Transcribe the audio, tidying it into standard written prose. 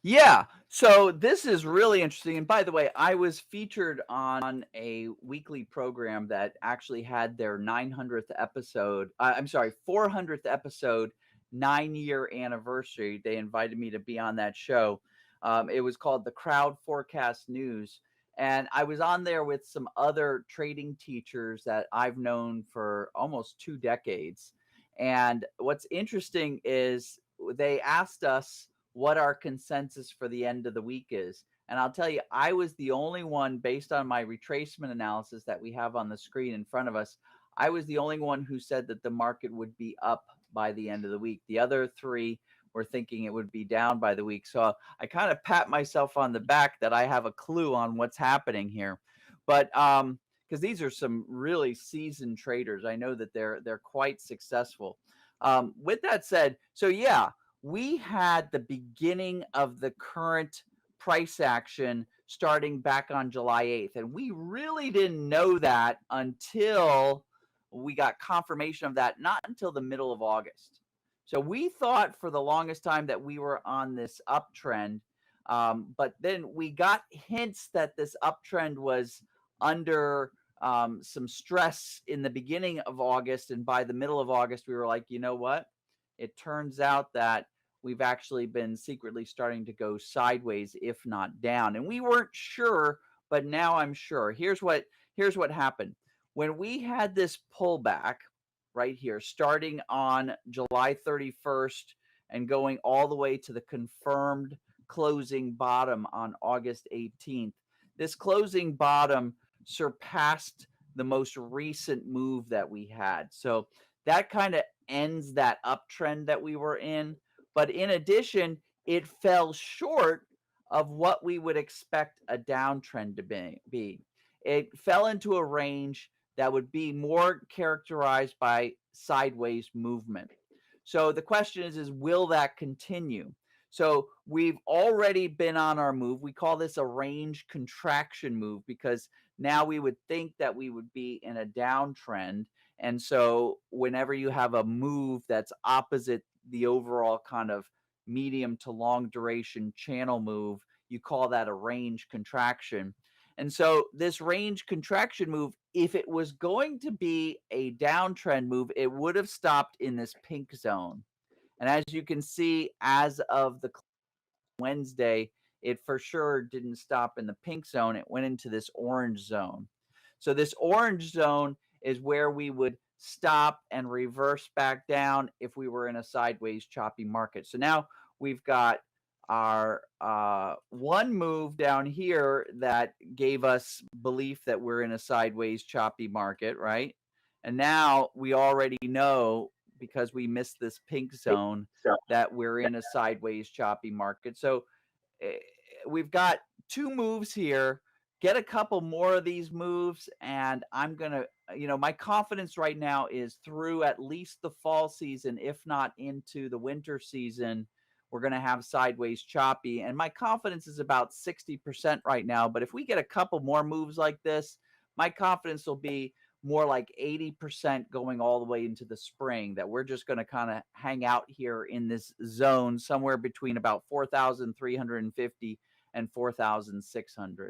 Yeah. So this is really interesting. And by the way, I was featured on a weekly program that actually had their 900th episode. I'm sorry, 400th episode, 9-year anniversary. They invited me to be on that show. It was called the Crowd Forecast News. And I was on there with some other trading teachers that I've known for almost 2 decades. And what's interesting is they asked us what our consensus for the end of the week is. And I'll tell you, I was the only one, based on my retracement analysis that we have on the screen in front of us, I was the only one who said that the market would be up by the end of the week. The other three were thinking it would be down by the week. So I kind of pat myself on the back that I have a clue on what's happening here. But because these are some really seasoned traders, I know that they're quite successful. With that said, so yeah, we had the beginning of the current price action starting back on July 8th. And we really didn't know that until we got confirmation of that, not until the middle of August. So we thought for the longest time that we were on this uptrend. But then we got hints that this uptrend was under some stress in the beginning of August. And by the middle of August, we were like, you know what? It turns out that we've actually been secretly starting to go sideways, if not down. And we weren't sure, but now I'm sure. Here's what happened. When we had this pullback right here, starting on July 31st and going all the way to the confirmed closing bottom on August 18th, this closing bottom surpassed the most recent move that we had. So that kind of ends that uptrend that we were in. But in addition, it fell short of what we would expect a downtrend to be. It fell into a range that would be more characterized by sideways movement. So the question is will that continue? So we've already been on our move. We call this a range contraction move because now we would think that we would be in a downtrend. And so whenever you have a move that's opposite the overall kind of medium to long duration channel move, you call that a range contraction. And so this range contraction move, if it was going to be a downtrend move, it would have stopped in this pink zone. And as you can see, as of the Wednesday, it for sure didn't stop in the pink zone. It went into this orange zone. So this orange zone is where we would stop and reverse back down if we were in a sideways choppy market. So now we've got our one move down here that gave us belief that we're in a sideways choppy market, right? And now we already know because we missed this pink zone that we're in a sideways choppy market. So eh, we've got two moves here. Get a couple more of these moves, and I'm going to, my confidence right now is through at least the fall season, if not into the winter season. We're going to have sideways choppy, and my confidence is about 60% right now. But if we get a couple more moves like this, my confidence will be more like 80% going all the way into the spring, that we're just going to kind of hang out here in this zone somewhere between about 4,350 and 4,600.